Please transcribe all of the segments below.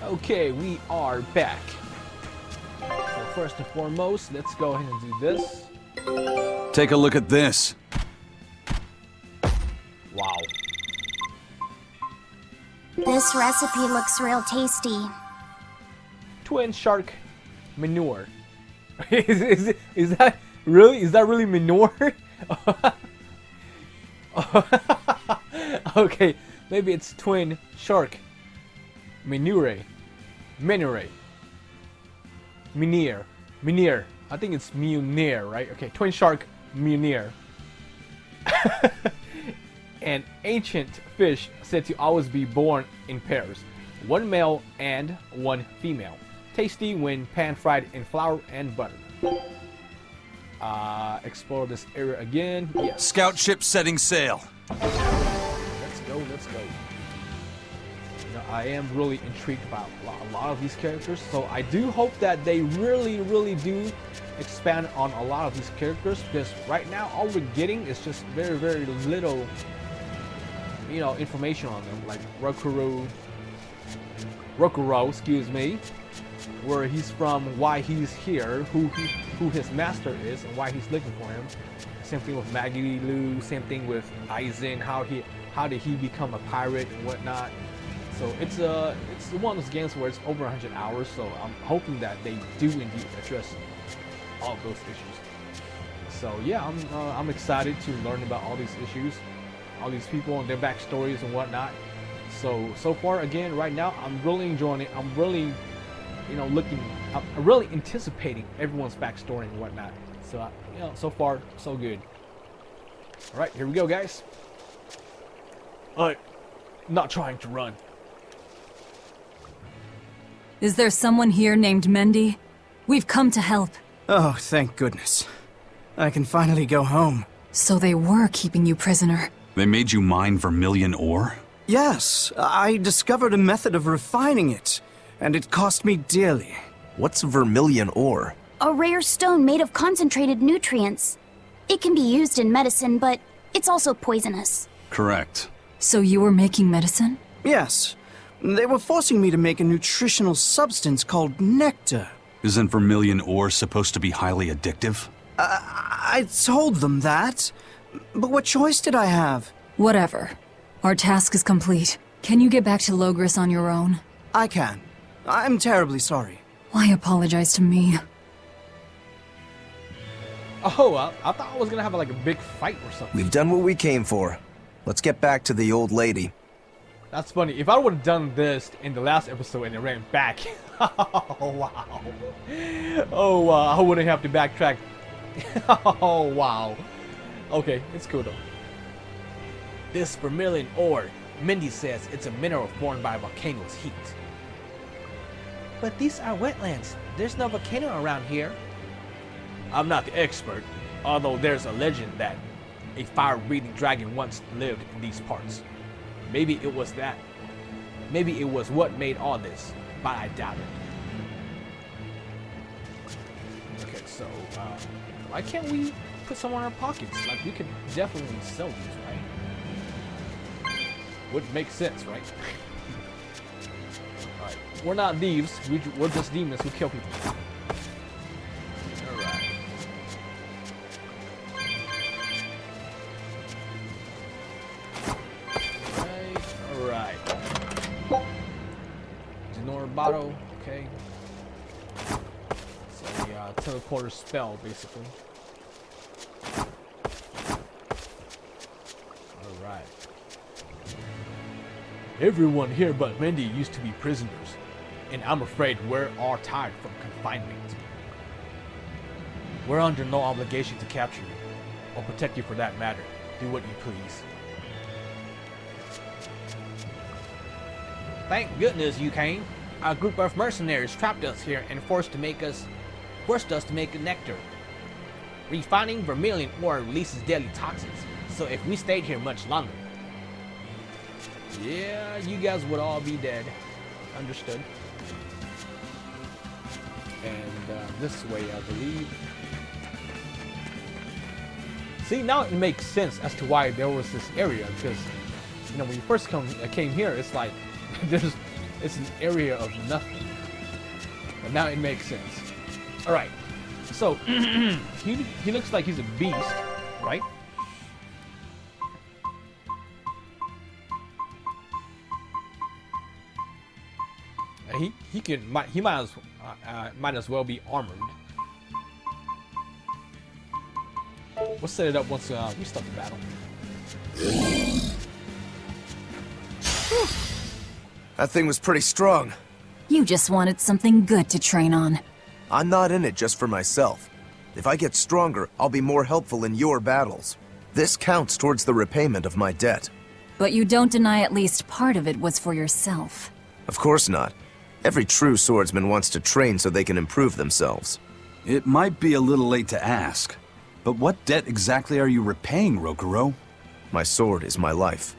Okay, we are back. So first and foremost, let's go ahead and do this. Take a look at this. Wow. This recipe looks real tasty. Twin shark manure. Is that really manure? Okay, maybe it's twin shark manure. Munir. I think it's Munir, right? Okay, twin shark Munir. An ancient fish said to always be born in pairs, one male and one female. Tasty when pan-fried in flour and butter. Explore this area again. Yes. Scout ship setting sail. Let's go. You know, I am really intrigued about a lot of these characters, so I do hope that they really do expand on a lot of these characters, because right now all we're getting is just very little, you know, information on them, like Rokuro, excuse me, where he's from, why he's here, who his master is, and why he's looking for him. Same thing with Maggie Lou. Same thing with Aizen. How did he become a pirate and whatnot? So it's one of those games where it's over 100 hours. So I'm hoping that they do indeed address all of those issues. So yeah, I'm excited to learn about all these issues, all these people and their backstories and whatnot. So far, again, right now, I'm really enjoying it. I'm really, you know, I'm really anticipating everyone's backstory and whatnot. So, you know, so far, so good. All right, here we go, guys. Not trying to run. Is there someone here named Mendy? We've come to help. Oh, thank goodness. I can finally go home. So they were keeping you prisoner. They made you mine vermilion ore? Yes, I discovered a method of refining it, and it cost me dearly. What's vermilion ore? A rare stone made of concentrated nutrients. It can be used in medicine, but it's also poisonous. Correct. So you were making medicine? Yes. They were forcing me to make a nutritional substance called nectar. Isn't vermilion ore supposed to be highly addictive? I told them that. But what choice did I have? Whatever. Our task is complete. Can you get back to Logris on your own? I can. I'm terribly sorry. Why apologize to me? Oh, I thought I was gonna have like a big fight or something. We've done what we came for. Let's get back to the old lady. That's funny. If I would have done this in the last episode and it ran back, oh wow, I wouldn't have to backtrack. Oh wow. Okay, it's cool though. This vermilion ore, Mindy says it's a mineral formed by a volcano's heat. But these are wetlands. There's no volcano around here. I'm not the expert, although there's a legend that a fire-breathing dragon once lived in these parts. Maybe it was that. Maybe it was what made all this, but I doubt it. Okay, so why can't we put some in our pockets? Like, we could definitely sell these, right? Would make sense, right? Alright, we're not thieves. We're just demons who kill people. Alright. Alright. Ignore bottle, okay. So the teleporter spell, basically. Alright. Everyone here but Mendy used to be prisoners, and I'm afraid we're all tired from confinement. We're under no obligation to capture you, or protect you for that matter. Do what you please. Thank goodness you came. A group of mercenaries trapped us here and forced us to make a nectar. Refining vermilion ore releases deadly toxins, so if we stayed here much longer, yeah, you guys would all be dead. Understood. And this way, I believe. See, now it makes sense as to why there was this area, because, you know, when you first came here, it's like there's It's an area of nothing. But now it makes sense. All right. So he looks like he's a beast, right? He might as well be armored. We'll set it up once we start the battle. That thing was pretty strong. You just wanted something good to train on. I'm not in it just for myself. If I get stronger, I'll be more helpful in your battles. This counts towards the repayment of my debt. But you don't deny at least part of it was for yourself. Of course not. Every true swordsman wants to train so they can improve themselves. It might be a little late to ask, but what debt exactly are you repaying, Rokuro? My sword is my life.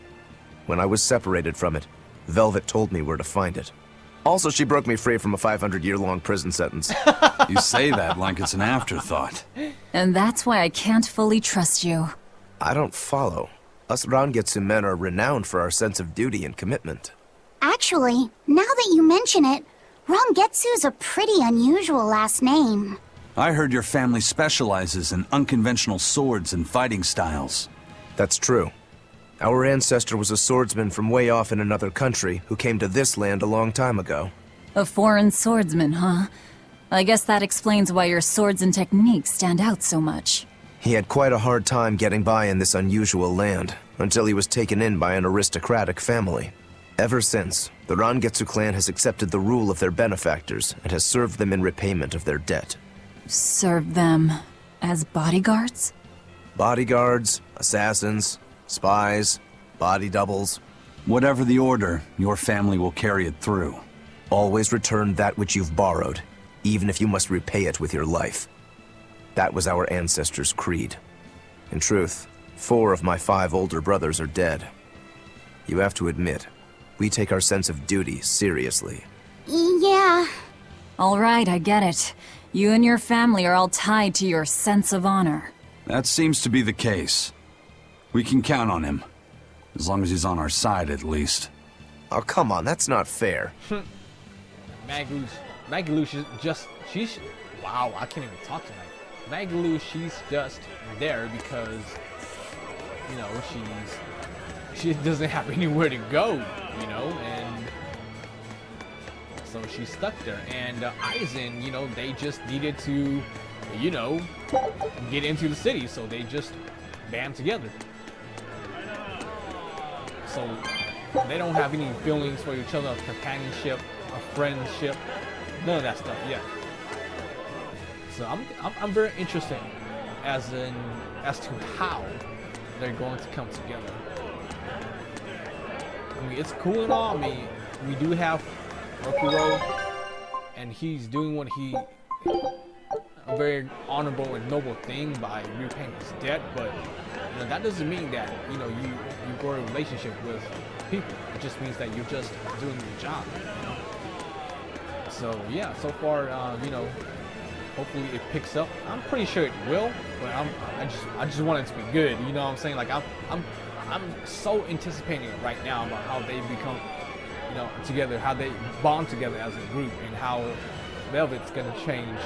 When I was separated from it, Velvet told me where to find it. Also, she broke me free from a 500-year-long prison sentence. You say that like it's an afterthought. And that's why I can't fully trust you. I don't follow. Us Rangetsu men are renowned for our sense of duty and commitment. Actually, now that you mention it, Rangetsu's a pretty unusual last name. I heard your family specializes in unconventional swords and fighting styles. That's true. Our ancestor was a swordsman from way off in another country who came to this land a long time ago. A foreign swordsman, huh? I guess that explains why your swords and techniques stand out so much. He had quite a hard time getting by in this unusual land, until he was taken in by an aristocratic family. Ever since, the Rangetsu clan has accepted the rule of their benefactors and has served them in repayment of their debt. Serve them as bodyguards? Bodyguards, assassins, spies, body doubles. Whatever the order, your family will carry it through. Always return that which you've borrowed, even if you must repay it with your life. That was our ancestors' creed. In truth, 4 of my 5 older brothers are dead. You have to admit, we take our sense of duty seriously. Yeah. All right, I get it. You and your family are all tied to your sense of honor. That seems to be the case. We can count on him. As long as he's on our side, at least. Oh, come on, that's not fair. Magalu, wow, I can't even talk tonight. Magalu, she's just there because, you know, she doesn't have anywhere to go, you know, and so she's stuck there. And Aizen, you know, they just needed to, you know, get into the city, so they just band together. So they don't have any feelings for each other of companionship, of friendship, none of that stuff yet. So I'm very interested as to how they're going to come together. I mean, it's cool and all. I mean, we do have Rokuro, and he's doing what a very honorable and noble thing by repaying his debt, but you know, that doesn't mean that, you know, you grow a relationship with people. It just means that you're just doing your job, you know? So yeah, so far, you know, hopefully it picks up. I'm pretty sure it will, but I just want it to be good. You know what I'm saying? Like I'm so anticipating it right now about how they become, you know, together, how they bond together as a group, and how Velvet's gonna change,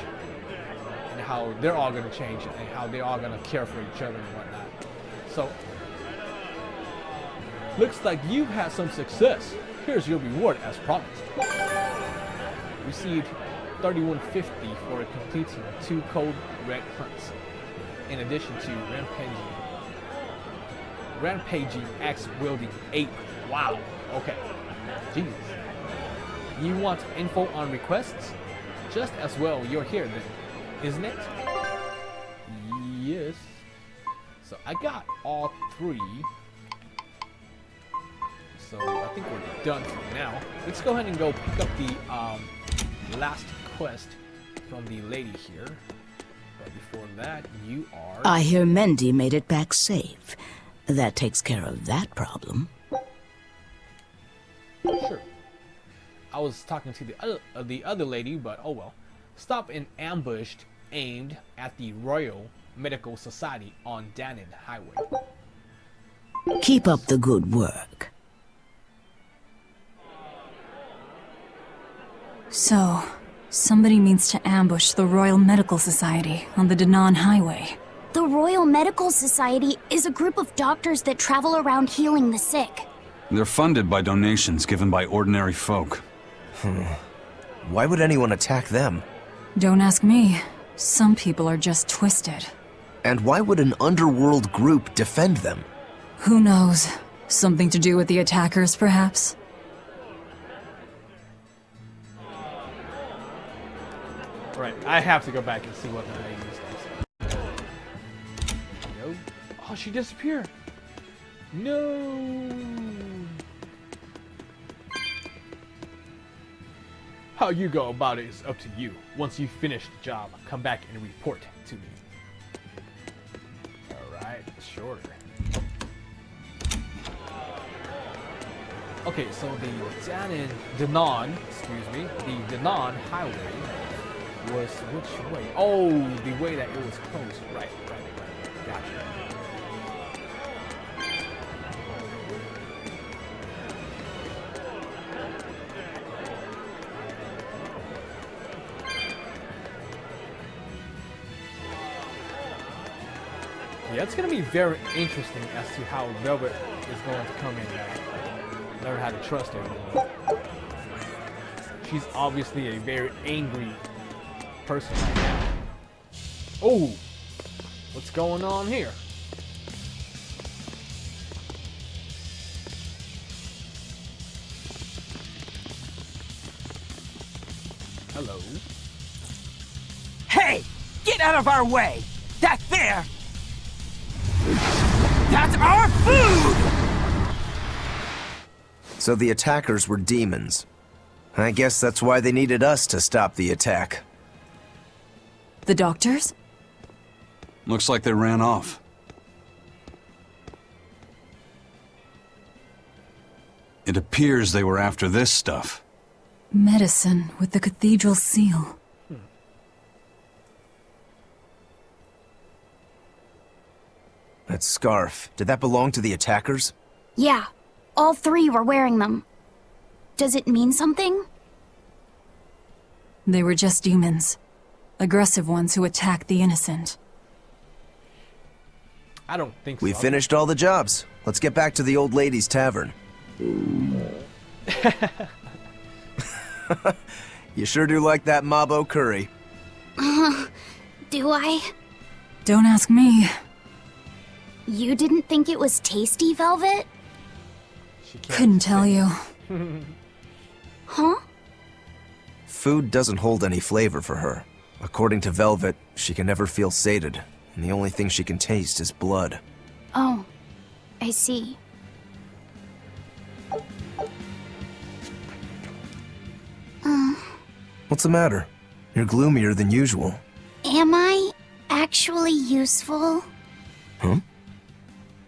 and how they're all gonna change, and how they're all gonna care for each other and whatnot. So looks like you've had some success. Here's your reward as promised. Received 3150 for completing 2 cold red hunts, in addition to rampaging axe-wielding 8. Wow, okay. Jesus. You want info on requests? Just as well you're here then, isn't it? Yes. So I got all 3. So I think we're done for now. Let's go ahead and go pick up the last quest from the lady here. But before that, you are... I hear Mendy made it back safe. That takes care of that problem. Sure. I was talking to the other lady, but oh well. Stopped and ambushed, aimed at the Royal Medical Society on Danin Highway. Keep up the good work. So, somebody means to ambush the Royal Medical Society on the Danan Highway. The Royal Medical Society is a group of doctors that travel around healing the sick. They're funded by donations given by ordinary folk. Why would anyone attack them? Don't ask me. Some people are just twisted. And why would an underworld group defend them? Who knows? Something to do with the attackers, perhaps? Right, I have to go back and see what the lady is. No. Oh, she disappeared. No. How you go about it is up to you. Once you finish the job, come back and report to me. Alright, sure. Okay, so the Danan Highway was which way? Oh, the way that it was closed. Right. Gotcha. Yeah, it's gonna be very interesting as to how Velvet is going to come in and learn how to trust everyone. She's obviously a very angry person right now. Oh, what's going on here? Hello. Hey! Get out of our way! That there! That's our food! So the attackers were demons. I guess that's why they needed us to stop the attack. The doctors? Looks like they ran off. It appears they were after this stuff. Medicine with the cathedral seal. That scarf, did that belong to the attackers? Yeah, all three were wearing them. Does it mean something? They were just humans. Aggressive ones who attack the innocent. I don't think so. We finished all the jobs. Let's get back to the old lady's tavern. You sure do like that Mabo curry. Do I? Don't ask me. You didn't think it was tasty, Velvet? She can't Couldn't tell you. Huh? Food doesn't hold any flavor for her. According to Velvet, she can never feel sated, and the only thing she can taste is blood. Oh, I see. What's the matter? You're gloomier than usual. Am I actually useful? Huh?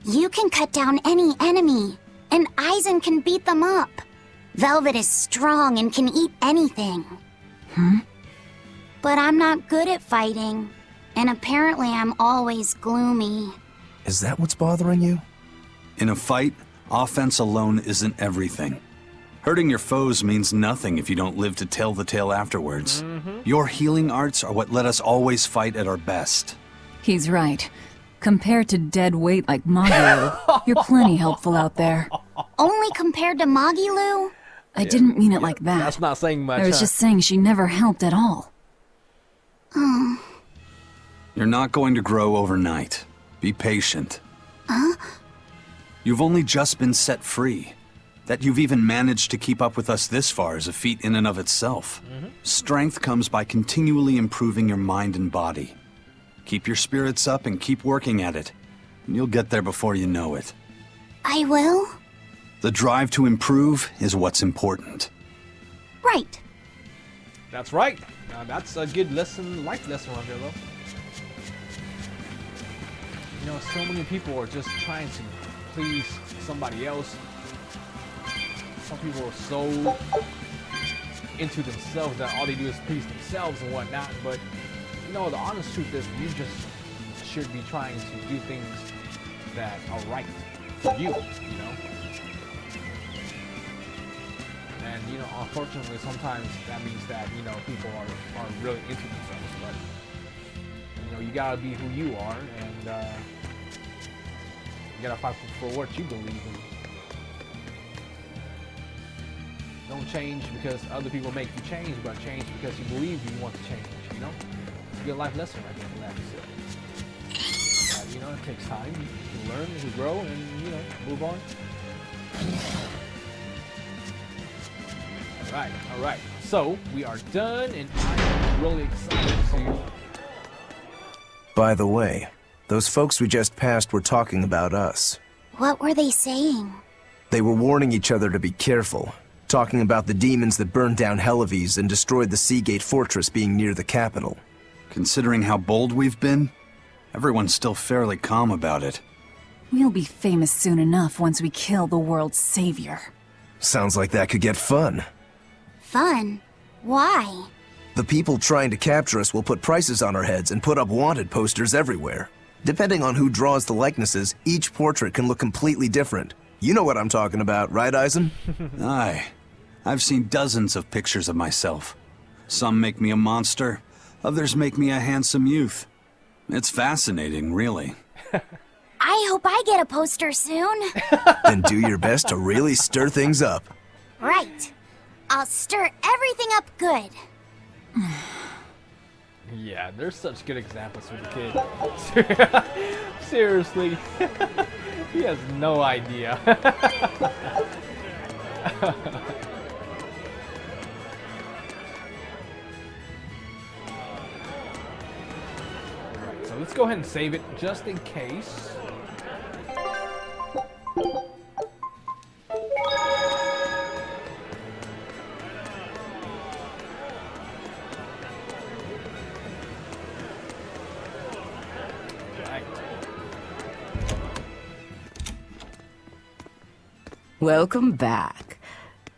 You can cut down any enemy, and Eisen can beat them up. Velvet is strong and can eat anything. But I'm not good at fighting, and apparently I'm always gloomy. Is that what's bothering you? In a fight, offense alone isn't everything. Hurting your foes means nothing if you don't live to tell the tale afterwards. Your healing arts are what let us always fight at our best. He's right. Compared to dead weight like Magilu, you're plenty helpful out there. Only compared to Magilu? I didn't mean it like that. That's not saying much. I was huh? just saying she never helped at all. You're not going to grow overnight. Be patient. You've only just been set free. That you've even managed to keep up with us this far is a feat in and of itself. Strength comes by continually improving your mind and body. Keep your spirits up and keep working at it. And you'll get there before you know it. I will? The drive to improve is what's important. Right. That's right. That's a good lesson, life lesson right there, though. You know, so many people are just trying to please somebody else. Some people are so into themselves that all they do is please themselves and whatnot. But you know, the honest truth is, you just should be trying to do things that are right for you. You know. And you know, unfortunately, sometimes that means that you know people are really into themselves. But you know, you gotta be who you are, and you gotta fight for what you believe in. Don't change because other people make you change, but change because you believe you want to change. You know, it's a good life lesson right there from that episode. You know, it takes time to learn, to grow, and you know, move on. All right. So we are done, and I'm really excited to. By the way, those folks we just passed were talking about us. What were they saying? They were warning each other to be careful, talking about the demons that burned down Helives and destroyed the Seagate Fortress being near the capital. Considering how bold we've been, everyone's still fairly calm about it. We'll be famous soon enough once we kill the world's savior. Sounds like that could get fun. Fun? Why? The people trying to capture us will put prices on our heads and put up wanted posters everywhere. Depending on who draws the likenesses, each portrait can look completely different. You know what I'm talking about, right, Eisen? Aye. I've seen dozens of pictures of myself. Some make me a monster, others make me a handsome youth. It's fascinating, really. I hope I get a poster soon. Then do your best to really stir things up. Right. I'll stir everything up good. Yeah, they're such good examples for the kid. Seriously, he has no idea. Alright, so let's go ahead and save it just in case. Welcome back.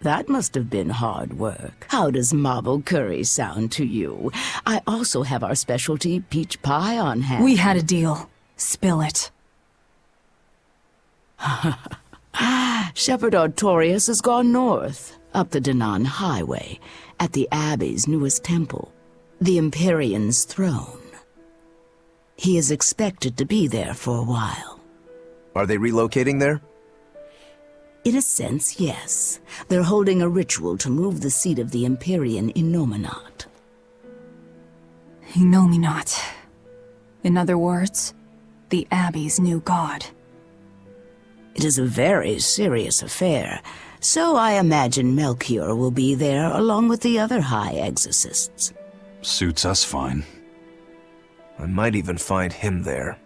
That must have been hard work. How does marble curry sound to you? I also have our specialty peach pie on hand. We had a deal. Spill it. Shepherd Artorias has gone north, up the Danan Highway, at the Abbey's newest temple, the Empyrean's throne. He is expected to be there for a while. Are they relocating there? In a sense, yes. They're holding a ritual to move the seat of the Empyrean in Nominat. Nominat. In other words, the Abbey's new god. It is a very serious affair, so I imagine Melchior will be there along with the other high exorcists. Suits us fine. I might even find him there.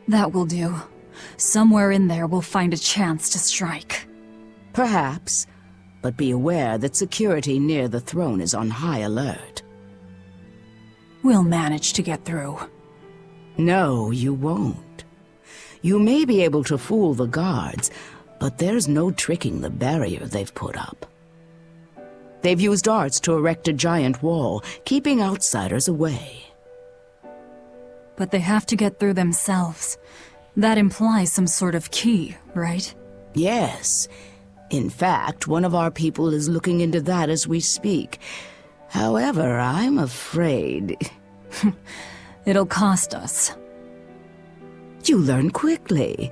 That will do. Somewhere in there we'll find a chance to strike. Perhaps, but be aware that security near the throne is on high alert. We'll manage to get through. No, you won't. You may be able to fool the guards, but there's no tricking the barrier they've put up. They've used arts to erect a giant wall, keeping outsiders away. But they have to get through themselves. That implies some sort of key, right? Yes. In fact, one of our people is looking into that as we speak. However, I'm afraid... It'll cost us. You learn quickly.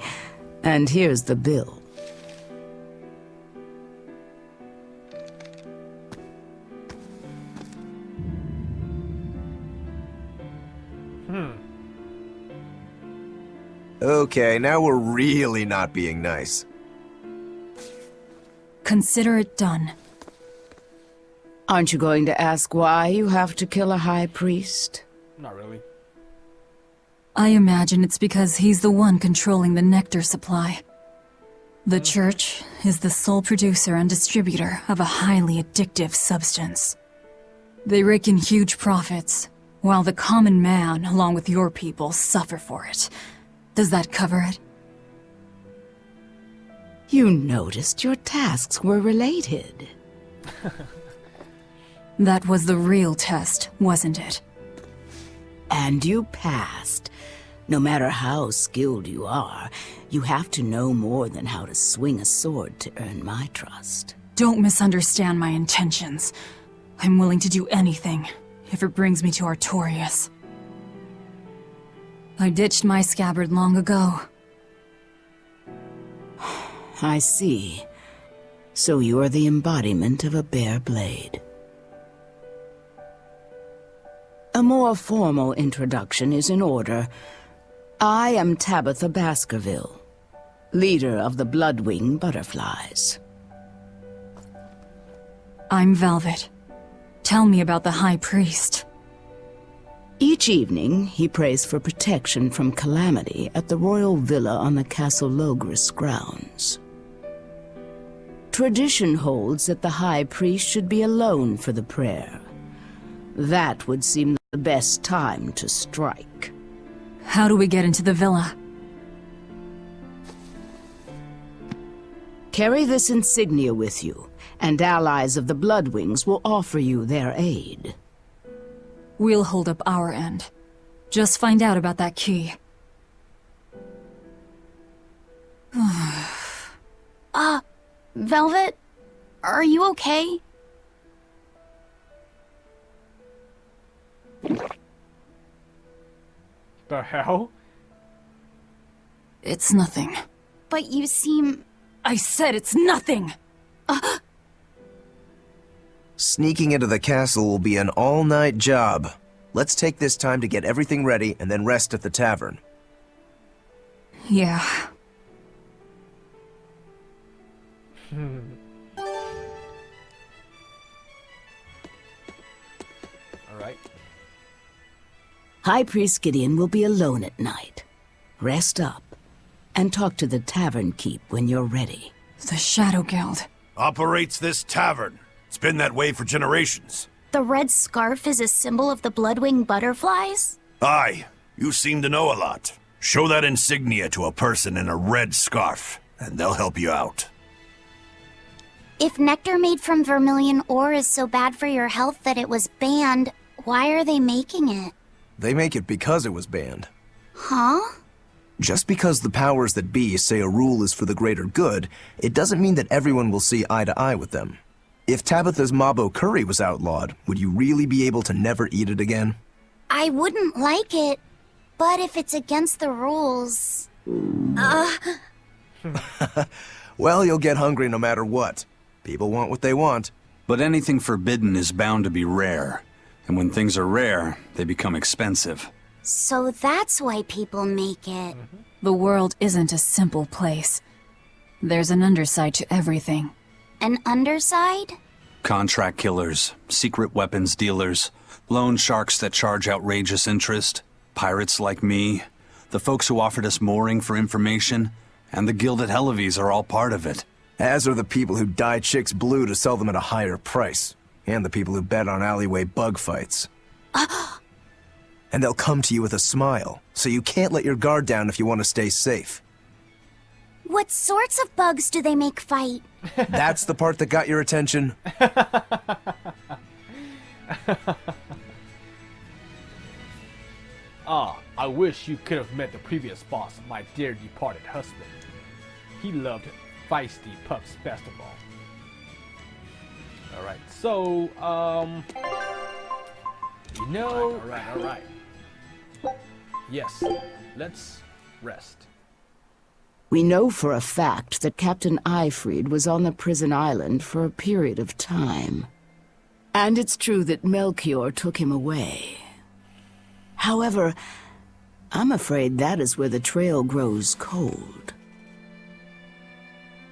And here's the bill. Okay, now we're really not being nice. Consider it done. Aren't you going to ask why you have to kill a high priest? Not really. I imagine it's because he's the one controlling the nectar supply. The church is the sole producer and distributor of a highly addictive substance. They rake in huge profits, while the common man, along with your people, suffer for it. Does that cover it? You noticed your tasks were related. That was the real test, wasn't it? And you passed. No matter how skilled you are, you have to know more than how to swing a sword to earn my trust. Don't misunderstand my intentions. I'm willing to do anything, if it brings me to Artorias. I ditched my scabbard long ago. I see. So you are the embodiment of a bare blade. A more formal introduction is in order. I am Tabitha Baskerville, leader of the Bloodwing Butterflies. I'm Velvet. Tell me about the High Priest. Each evening, he prays for protection from calamity at the royal villa on the Castle Logris grounds. Tradition holds that the High Priest should be alone for the prayer. That would seem the best time to strike. How do we get into the villa? Carry this insignia with you, and allies of the Bloodwings will offer you their aid. We'll hold up our end. Just find out about that key. Velvet? Are you okay? The hell? It's nothing. But you seem... I said it's nothing! Sneaking into the castle will be an all-night job. Let's take this time to get everything ready and then rest at the tavern. Yeah. Alright. High Priest Gideon will be alone at night. Rest up, and talk to the tavern keep when you're ready. The Shadow Guild. Operates this tavern. It's been that way for generations. The red scarf is a symbol of the Bloodwing Butterflies? Aye, you seem to know a lot. Show that insignia to a person in a red scarf, and they'll help you out. If nectar made from vermilion ore is so bad for your health that it was banned, why are they making it? They make it because it was banned. Huh? Just because the powers that be say a rule is for the greater good, it doesn't mean that everyone will see eye to eye with them. If Tabitha's Mabo curry was outlawed, would you really be able to never eat it again? I wouldn't like it, but if it's against the rules... Well, you'll get hungry no matter what. People want what they want. But anything forbidden is bound to be rare. And when things are rare, they become expensive. So that's why people make it. The world isn't a simple place. There's an underside to everything. An underside? Contract killers, secret weapons dealers, loan sharks that charge outrageous interest, pirates like me, the folks who offered us mooring for information, and the Guild at Helaves are all part of it. As are the people who dye chicks blue to sell them at a higher price. And the people who bet on alleyway bug fights. And they'll come to you with a smile, so you can't let your guard down if you want to stay safe. What sorts of bugs do they make fight? That's the part that got your attention? I wish you could have met the previous boss, my dear departed husband. He loved feisty pups best of all. Alright, so, you know... Alright. Yes, let's rest. We know for a fact that Captain Eifried was on the prison island for a period of time. And it's true that Melchior took him away. However, I'm afraid that is where the trail grows cold.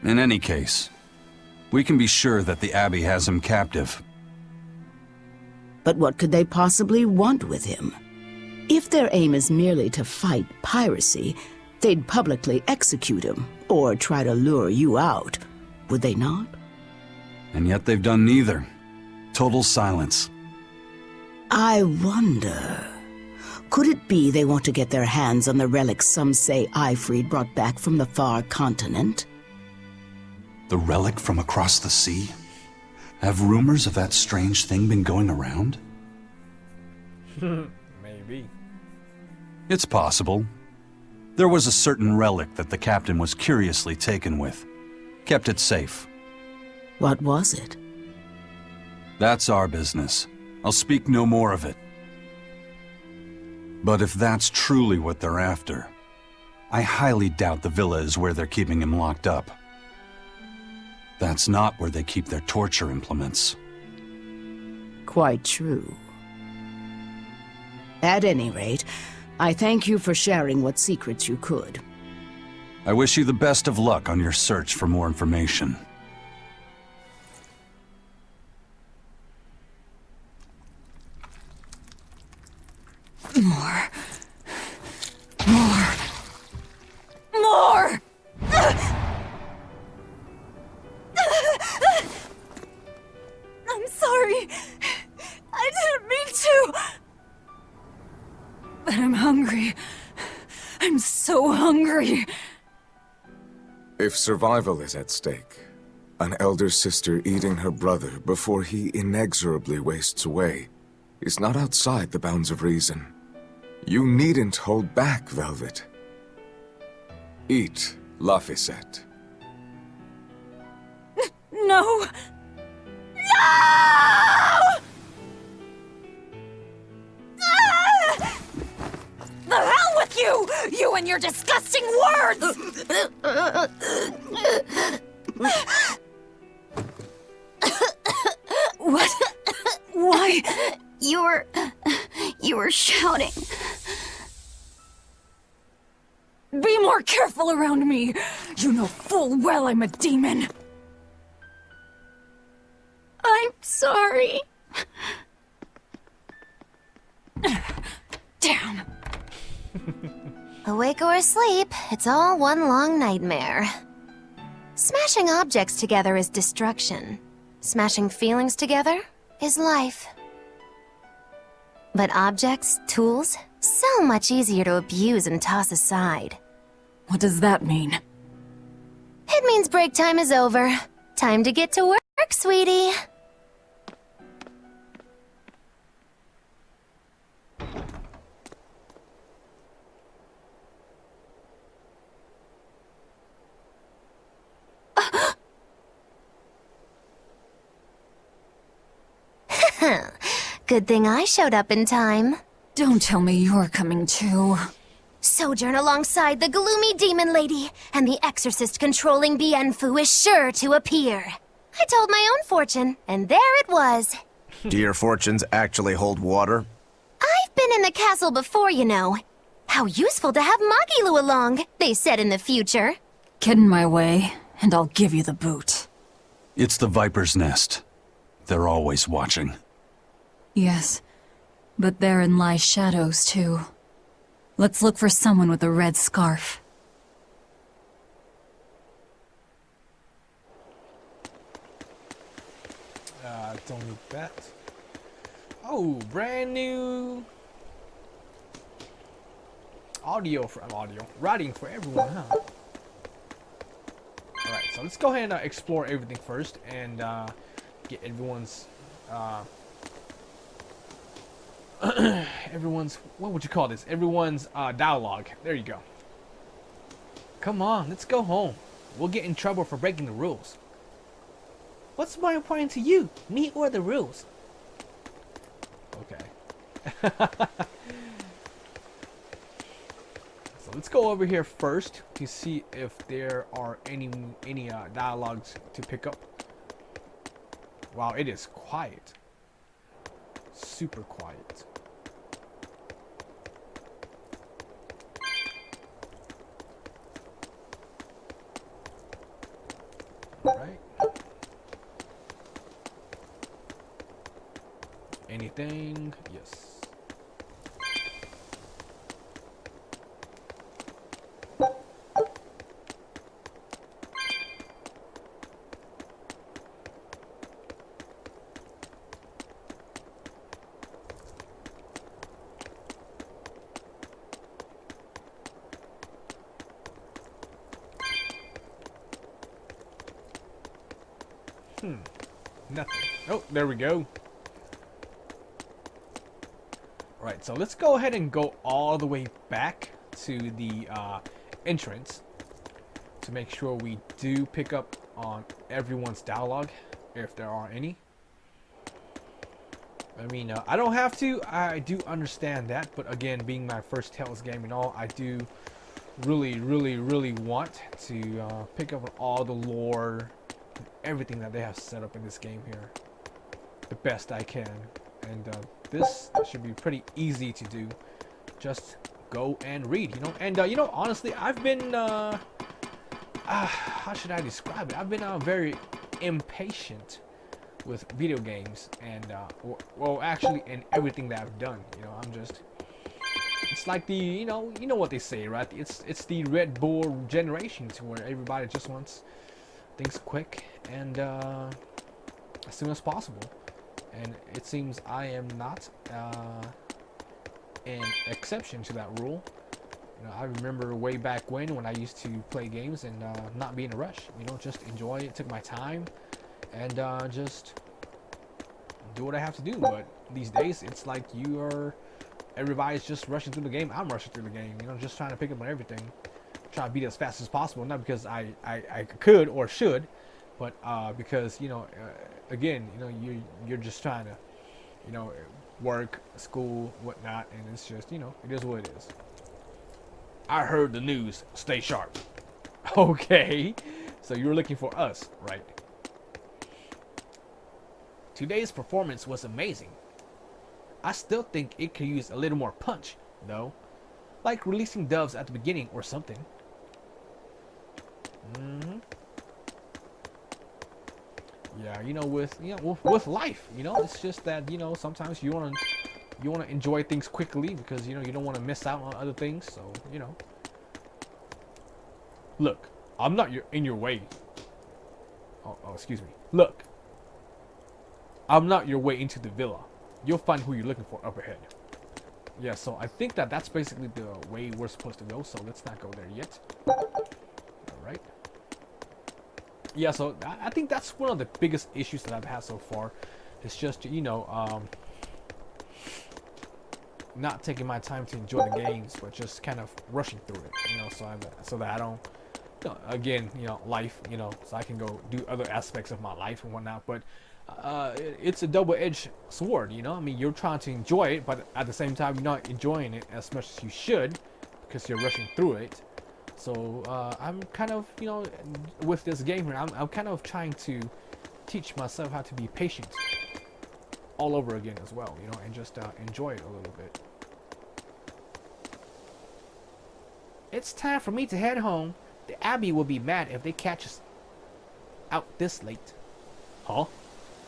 In any case, we can be sure that the Abbey has him captive. But what could they possibly want with him? If their aim is merely to fight piracy, they'd publicly execute him, or try to lure you out, would they not? And yet they've done neither. Total silence. I wonder... Could it be they want to get their hands on the relics some say Eifried brought back from the far continent? The relic from across the sea? Have rumors of that strange thing been going around? Maybe. It's possible. There was a certain relic that the captain was curiously taken with. Kept it safe. What was it? That's our business. I'll speak no more of it. But if that's truly what they're after, I highly doubt the villa is where they're keeping him locked up. That's not where they keep their torture implements. Quite true. At any rate, I thank you for sharing what secrets you could. I wish you the best of luck on your search for more information. More. I'm sorry. I didn't mean to. But I'm hungry. I'm so hungry. If survival is at stake, an elder sister eating her brother before he inexorably wastes away is not outside the bounds of reason. You needn't hold back, Velvet. Eat, Laphicet. No! No! The hell with you! You and your disgusting words! What? Why? You were shouting. Be more careful around me! You know full well I'm a demon! I'm sorry. Damn! Awake or asleep, it's all one long nightmare. Smashing objects together is destruction. Smashing feelings together is life. But objects, tools, so much easier to abuse and toss aside. What does that mean? It means break time is over. Time to get to work, sweetie. Good thing I showed up in time. Don't tell me you're coming too. Sojourn alongside the gloomy demon lady, and the exorcist controlling Bienfu is sure to appear. I told my own fortune, and there it was. Do your fortunes actually hold water? I've been in the castle before, you know. How useful to have Magilu along, they said in the future. Get in my way, and I'll give you the boot. It's the Viper's Nest. They're always watching. Yes, but therein lie shadows, too. Let's look for someone with a red scarf. Don't need that. Oh, brand new writing for everyone, huh? Alright, so let's go ahead and explore everything first and get everyone's what would you call this? Everyone's dialogue. There you go. Come on, let's go home. We'll get in trouble for breaking the rules. What's more important to you, me or the rules? Okay. So let's go over here first to see if there are any dialogues to pick up. Wow, it is quiet. Super quiet. Right. Anything? Yes. Nothing. Oh, there we go. Alright, so let's go ahead and go all the way back to the entrance to make sure we do pick up on everyone's dialogue. if there are any. I mean, I don't have to. I do understand that, but again, being my first Tales game and all, I do really want to pick up on all the lore, everything that they have set up in this game here, the best I can. And this should be pretty easy to do. Just go and read, you know. And you know, honestly, I've been how should I describe it? I've been very impatient with video games, and well, actually, in everything that I've done. You know, I'm just. It's like the you know what they say, right? It's the Red Bull generation, to where everybody just wants things quick and as soon as possible. And it seems I am not an exception to that rule. You know, I remember way back when I used to play games and not be in a rush. You know, just enjoy it, take my time, and just do what I have to do. But these days, it's like everybody's just rushing through the game. I'm rushing through the game. You know, just trying to pick up on everything, trying to beat it as fast as possible. Not because I could or should, but because you know, again, you know, you're just trying to, you know, work, school, whatnot, and it's just, you know, it is what it is. I heard the news. Stay sharp. Okay, so you're looking for us, right? Today's performance was amazing. I still think it could use a little more punch, though. Like releasing doves at the beginning or something. Yeah, you know, with life, you know, it's just that, you know, sometimes you wanna enjoy things quickly because, you know, you don't want to miss out on other things. So, you know, look, I'm not in your way. Oh, excuse me. Look, I'm not your way into the villa. You'll find who you're looking for up ahead. Yeah, so I think that's basically the way we're supposed to go. So let's not go there yet. All right. Yeah, so I think that's one of the biggest issues that I've had so far. It's just, you know, not taking my time to enjoy the games, but just kind of rushing through it, you know, so that I don't, you know, again, you know, life, you know, so I can go do other aspects of my life and whatnot. But it's a double-edged sword, you know. I mean, you're trying to enjoy it, but at the same time, you're not enjoying it as much as you should because you're rushing through it. So I'm kind of, you know, with this game here, I'm kind of trying to teach myself how to be patient all over again as well, you know, and just enjoy it a little bit. It's time for me to head home. The Abbey will be mad if they catch us out this late. Huh?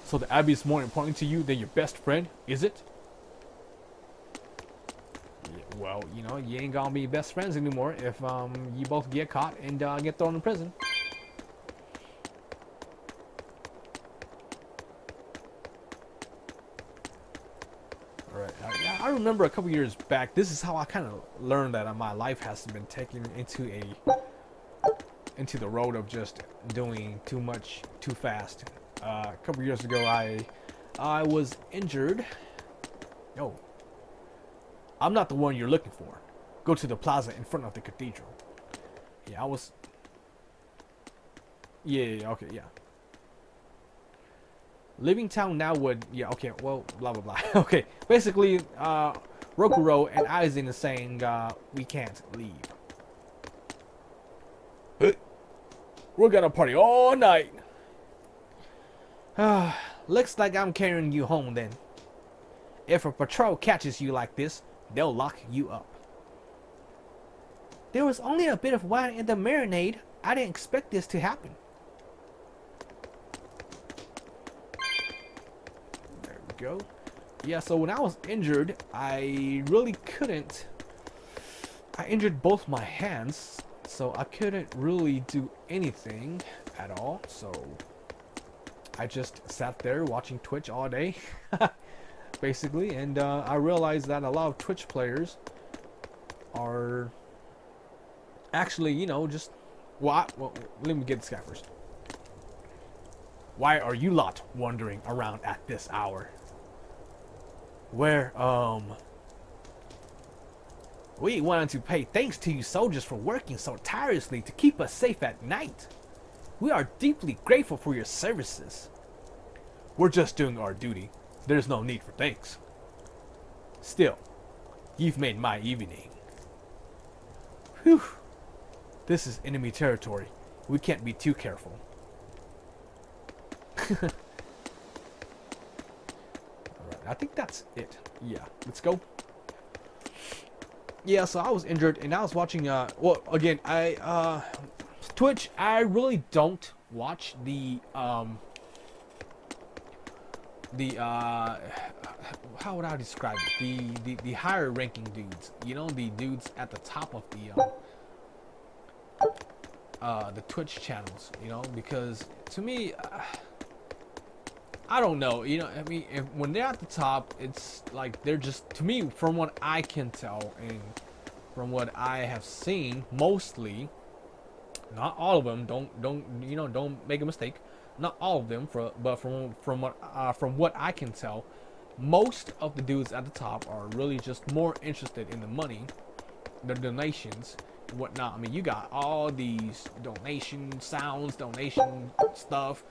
So the Abbey is more important to you than your best friend, is it? Yeah, well, you know, you ain't gonna be best friends anymore if you both get caught and get thrown in prison. Alright, I remember a couple years back, this is how I kind of learned that my life has been taken into the road of just doing too much too fast. A couple years ago, I was injured. No, I'm not the one you're looking for. Go to the plaza in front of the cathedral. Yeah, I was. Yeah, okay, yeah. Leaving town now would. Yeah, okay, well, blah blah blah. Okay, basically, Rokuro and Aizen is saying we can't leave. We're gonna party all night. Looks like I'm carrying you home then. If a patrol catches you like this, they'll lock you up. There was only a bit of wine in the marinade. I didn't expect this to happen. There we go. Yeah, so when I was injured, I really couldn't. I injured both my hands, so I couldn't really do anything at all. So I just sat there watching Twitch all day, basically, and I realized that a lot of Twitch players are actually, you know, just... Well, let me get this guy first. Why are you lot wandering around at this hour? We wanted to pay thanks to you soldiers for working so tirelessly to keep us safe at night. We are deeply grateful for your services. We're just doing our duty. There's no need for thanks. Still, you've made my evening. Whew. This is enemy territory. We can't be too careful. Alright, I think that's it. Yeah, let's go. Yeah, so I was injured and I was watching well, again, Twitch, I really don't watch the how would I describe it? The higher ranking dudes. You know, the dudes at the top of the Twitch channels, you know, because to me, I don't know, you know, I mean, when they're at the top, it's like they're just, to me, from what I can tell and from what I have seen, mostly, not all of them, don't make a mistake, not all of them, but from what I can tell, most of the dudes at the top are really just more interested in the money, the donations, whatnot. I mean, you got all these donation sounds, donation stuff,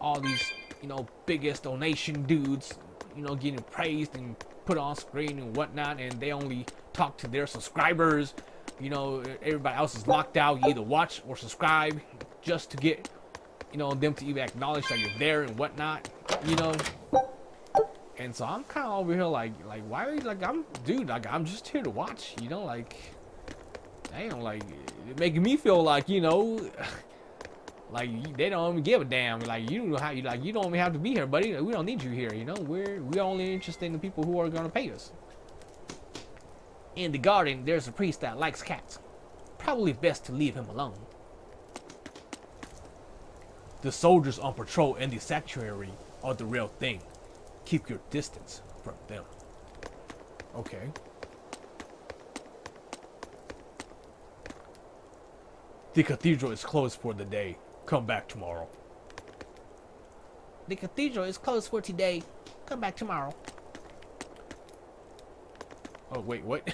all these, you know, biggest donation dudes, you know, getting praised and put on screen and whatnot, and they only talk to their subscribers. You know, everybody else is locked out. You either watch or subscribe just to get, you know, them to even acknowledge that you're there and whatnot, you know. And so I'm kind of over here like why are you, like, I'm just here to watch, you know, like, damn, like, it making me feel like, you know, like they don't even give a damn. Like, you know how you, like, you don't even have to be here, buddy. We don't need you here, you know. We're only interested in the people who are gonna pay us. In the garden, there's a priest that likes cats. Probably best to leave him alone. The soldiers on patrol in the sanctuary are the real thing. Keep your distance from them. Okay. The cathedral is closed for the day. Come back tomorrow. The cathedral is closed for today. Come back tomorrow. Oh, wait, what?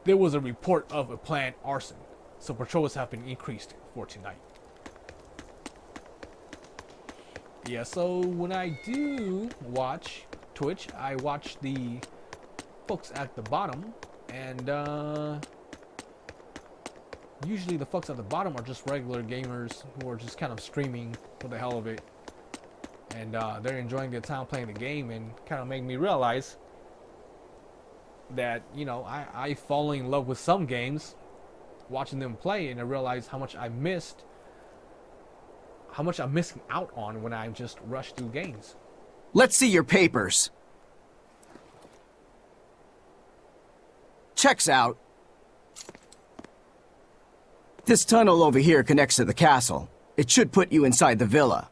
There was a report of a planned arson, so patrols have been increased for tonight. Yeah, so when I do watch Twitch, I watch the folks at the bottom, and usually the folks at the bottom are just regular gamers who are just kind of streaming for the hell of it, and they're enjoying their time playing the game, and kind of make me realize that, you know, I fall in love with some games watching them play, and I realize how much I'm missing out on when I just rush through games. Let's see your papers. Checks out. This tunnel over here connects to the castle. It should put you inside the villa.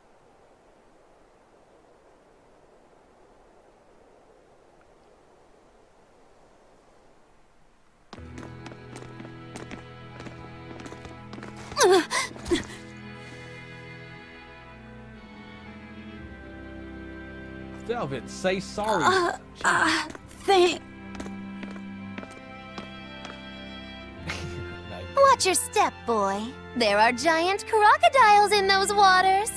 Velvet, say sorry. Thank... Watch your step, boy. There are giant crocodiles in those waters.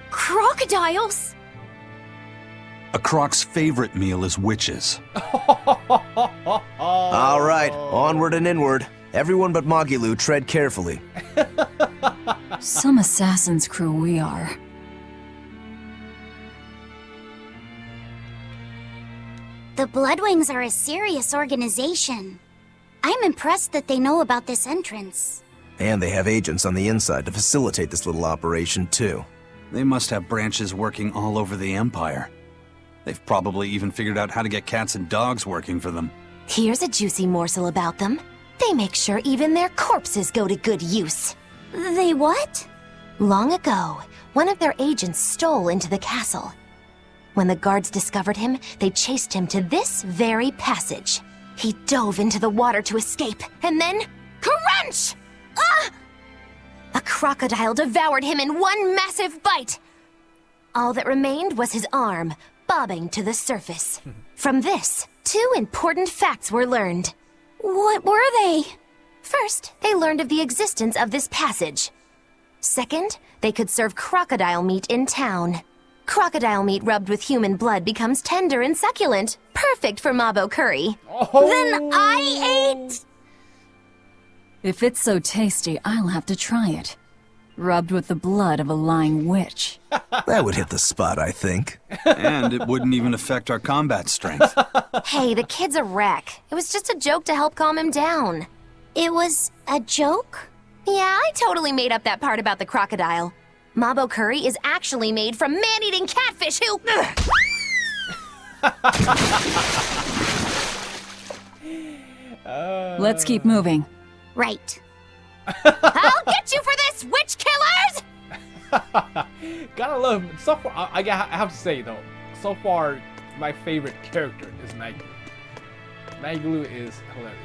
Crocodiles? A croc's favorite meal is witches. All right, onward and inward. Everyone but Magilu, tread carefully. Some assassin's crew we are. The Bloodwings are a serious organization. I'm impressed that they know about this entrance. And they have agents on the inside to facilitate this little operation, too. They must have branches working all over the Empire. They've probably even figured out how to get cats and dogs working for them. Here's a juicy morsel about them. They make sure even their corpses go to good use. They what? Long ago, one of their agents stole into the castle. When the guards discovered him, they chased him to this very passage. He dove into the water to escape, and then... crunch! Ah! A crocodile devoured him in one massive bite. All that remained was his arm, bobbing to the surface. From this, 2 important facts were learned. What were they? First, they learned of the existence of this passage. Second, they could serve crocodile meat in town. Crocodile meat rubbed with human blood becomes tender and succulent. Perfect for mabo curry. Oh. Then I ate... If it's so tasty, I'll have to try it. Rubbed with the blood of a lying witch. That would hit the spot, I think. And it wouldn't even affect our combat strength. Hey, the kid's a wreck. It was just a joke to help calm him down. It was a joke? Yeah, I totally made up that part about the crocodile. Mabo curry is actually made from man-eating catfish who... Let's keep moving. Right. I'll get you for this, witch killers! Gotta love. So far, I have to say though, so far, my favorite character is Maggie. Maggie is hilarious.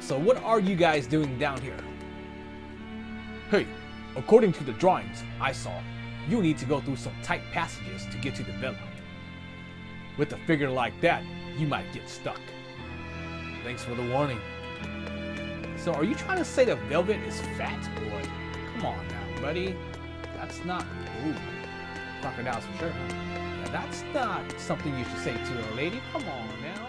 So what are you guys doing down here? Hey, according to the drawings I saw, you need to go through some tight passages to get to the villa. With a figure like that, you might get stuck. Thanks for the warning. So are you trying to say that Velvet is fat, boy? Come on now, buddy. That's not... Ooh, crocodiles for sure. Yeah, that's not something you should say to a lady. Come on now.